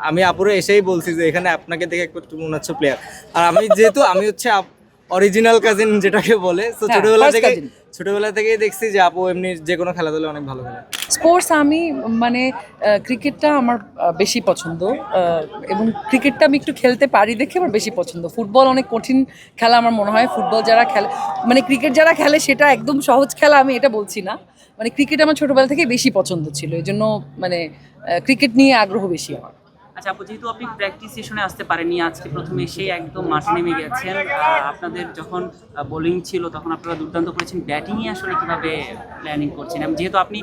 আমি আপুরে এসেই বলছি যে এখানে আপনাকে দেখে একটু মনে হচ্ছে প্লেয়ার। আর আমি যেহেতু আমি হচ্ছে অরিজিনাল কাজিন যেটাকে বলে, তো ছোটবেলা থেকেই দেখছি যে আপু এমনি যে কোনো খেলাধুলা অনেক ভালো খেলে। স্পোর্টস আমি মানে ক্রিকেটটা আমার বেশি পছন্দ, এবং ক্রিকেটটা আমি একটু খেলতে পারি দেখে আমার বেশি পছন্দ। ফুটবল অনেক কঠিন খেলা আমার মনে হয়। ফুটবল যারা খেলে, মানে ক্রিকেট যারা খেলে সেটা একদম সহজ খেলা, আমি এটা বলছি না। মানে ক্রিকেট আমার ছোটবেলা থেকে বেশি পছন্দ ছিল, এই জন্য মানে ক্রিকেট নিয়ে আগ্রহ বেশি আমার। আচ্ছা আপু, যেহেতু আপনি প্র্যাকটিস সেশনে আসতে পারেননি, আজকে প্রথমে এসেই একদম মাঠে নেমে গেছেন। আপনাদের যখন বোলিং ছিল তখন আপনারা দুর্দান্ত করেছেন, ব্যাটিংয়ে আসলে কিভাবে প্ল্যানিং করছেন? যেহেতু আপনি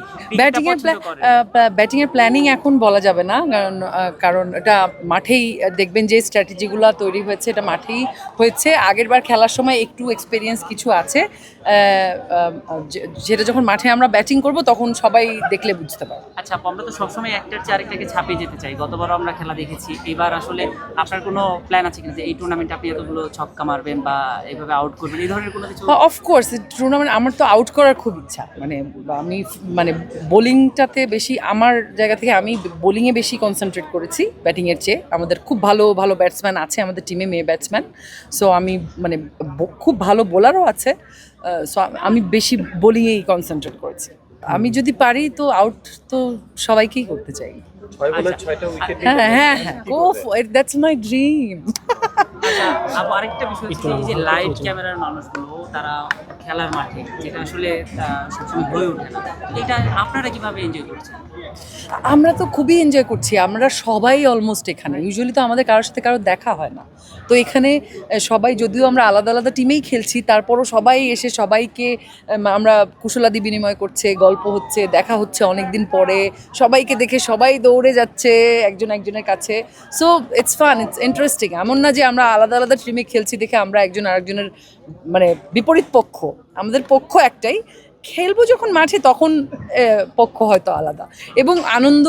ব্যাটিংয়ের প্ল্যানিং এখন বলা যাবে না, কারণ এটা মাঠেই দেখবেন যে স্ট্র্যাটেজিগুলো তৈরি হয়েছে, এটা মাঠেই হয়েছে। আগেরবার খেলার সময় একটু এক্সপিরিয়েন্স কিছু আছে, যেটা যখন মাঠে আমরা ব্যাটিং করব তখন সবাই দেখলে বুঝতে পারবে। আচ্ছা, আমরা তো সবসময় একটার চেয়ে আরেকটাকে ছাপিয়ে যেতে চাই। গতবারও আমরা খেলা দেখেছি, এবার আসলে আপনার কোনো প্ল্যান আছে কিনা যে এই টুর্নামেন্টে আপনি এতগুলো ছক্কা মারবেন বা এইভাবে আউট করবেন, এই ধরনের কোনো কিছু? অফকোর্স টুর্নামেন্ট আমার তো আউট করার খুব ইচ্ছা। মানে আমি মানে বোলিংটাতে বেশি, আমার জায়গা থেকে আমি বোলিংয়ে বেশি কনসেন্ট্রেট করেছি ব্যাটিংয়ের চেয়ে। আমাদের খুব ভালো ভালো ব্যাটসম্যান আছে আমাদের টিমে, মেয়ে ব্যাটসম্যান। সো আমি মানে খুব ভালো বোলারও আছে। সো আমি বেশি বোলিংয়েই কনসেন্ট্রেট করেছি। আমি যদি পারি তো আউট তো সবাইকেই করতে চাই। হ্যাঁ, go for it, that's my dream. আবার আরেকটা বিষয় হচ্ছে এই যে লাইভ ক্যামেরার মানুষগুলো তারা খেলার মাঠে, যেটা আসলে সবসময় হয়ে ওঠে না, এটা আপনারা কিভাবে এনজয় করছেন? আমরা তো খুবই এনজয় করছি। আমরা সবাই অলমোস্ট এখানে, ইউজুয়ালি তো আমাদের কারোর সাথে কারোর দেখা হয় না। তো এখানে সবাই, যদিও আমরা আলাদা আলাদা টিমেই খেলছি, তারপরও সবাই এসে সবাইকে আমরা কুশলাদি বিনিময় করছে, গল্প হচ্ছে, দেখা হচ্ছে অনেক দিন পরে। সবাইকে দেখে সবাই দৌড়ে যাচ্ছে একজন একজনের কাছে। So it's fun, it's interesting. এমন না যে আমরা আলাদা আলাদা টিমে খেলছি দেখে আমরা একজন আরেকজনের মানে বিপরীত পক্ষ। আমাদের পক্ষ একটাই, খেলবো যখন মাঠে তখন পক্ষ হয়তো আলাদা। এবং আনন্দ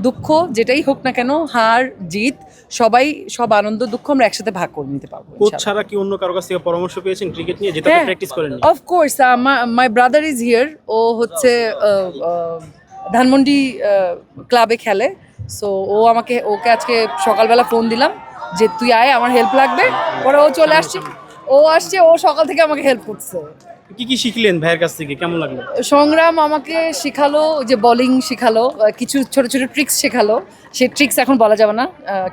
দুঃখ যেটাই হোক না কেন, হার জিত, সবাই সব আনন্দ দুঃখ আমরা একসাথে ভাগ করে নিতে পারবো। কোচ ছাড়া কি অন্য কারো কাছ থেকে পরামর্শ পেয়েছেন ক্রিকেট নিয়ে, যেটা প্র্যাকটিস করেন? Of course my brother is here. ও হচ্ছে ধানমন্ডি ক্লাবে খেলে। সো ওকে আজকে সকালবেলা ফোন দিলাম যে তুই আয়, আমার হেল্প লাগবে। পরে ও চলে আসছে, ও সকাল থেকে আমাকে হেল্প করছে। কি কি শিখলেন ভাইয়ের কাছ থেকে, কেমন লাগলো? সংগ্রাম আমাকে শিখালো, যে বোলিং শিখালো, কিছু ছোট ছোট ট্রিক্স শেখালো। সেই ট্রিক্স এখন বলা যাবে না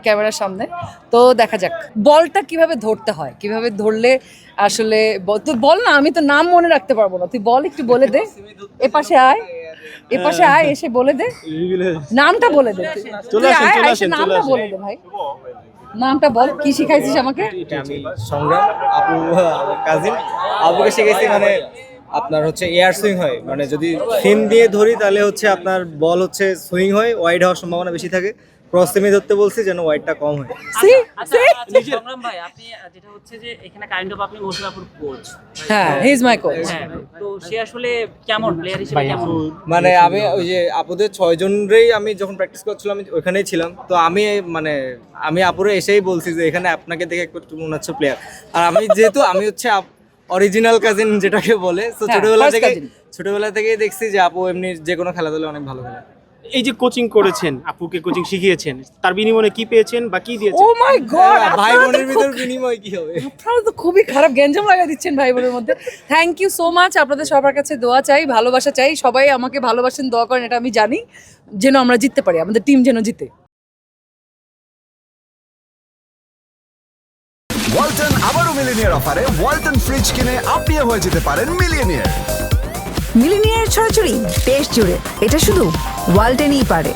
ক্যামেরার সামনে। তো দেখা যাক বলটা কিভাবে ধরতে হয়, কিভাবে ধরলে আসলে। তুই বল না, আমি তো নাম মনে রাখতে পারবো না। তুই বল, একটু বলে দে। এপাশে আয়, এসে বলে দে, নামটা বলে দে। নামটা বলে দে ভাই, নামটা বল, কি শিখাইছিস আমাকে? আমি সংগ্রাম, আপু কাজিন। আপুকে শিখেছি মানে আপনার হচ্ছে এয়ার সুইং হয়, মানে যদি সিম দিয়ে ধরি তাহলে হচ্ছে আপনার বল হচ্ছে সুইং হয়, ওয়াইড হওয়ার সম্ভাবনা বেশি থাকে। ক্রস সিমে ধরতে বলছি যেন ওয়াইডটা কম হয়। সংগ্রাম ভাই, আপনি যেটা হচ্ছে যে এখানে কাইন্ড অফ আপনি মৌসুমীপুর কোচ। হ্যাঁ, হি ইজ মাই কোচ। তো সে আসলে কেমন প্লেয়ার হিসেবে কেমন? মানে আমি ওই যে আপুদের 6 জনেরই আমি যখন প্র্যাকটিস করছিলাম আমি ওখানেই ছিলাম। তো আমি আপুরে এসেই বলছি যে এখানে আপনাকে দেখে একটু মনে হচ্ছে প্লেয়ার। আর আমি যেহেতু আমি হচ্ছে অরিজিনাল কাজিন যেটাকে বলে, তো ছোটবেলা থেকেই দেখছি যে আপু এমনি যে কোনো খেলাধুলা অনেক ভালো খেলে। এই যে কোচিং করেছেন, আপুকে কোচিং শিখিয়েছেন, তার বিনিময়ে কি পেয়েছেন বা কি দিয়েছেন? ও মাই গড, ভাই বোনের ভিতর বিনিময় কি হবে? আপনারা তো খুবই খারাপ গ্যাঞ্জাম লাগা দিচ্ছেন ভাই বোনের মধ্যে। Thank you so much. আপনাদের সবার কাছে দোয়া চাই, ভালোবাসা চাই। সবাই আমাকে ভালোবাসেন, দোয়া করেন, এটা আমি জানি, যেন আমরা জিততে পারি, আমাদের টিম যেন জিতে। ওয়ালটন আবারও মিলিনিয়ার অফারে ওয়ালটন ফ্রিজ কিনে আপনিও হয়ে যেতে পারেন মিলিয়নিয়ার। মিলিনিয়ার ছড়াছড়ি দেশ জুড়ে, এটা শুধু ওয়ালটেনই পারে।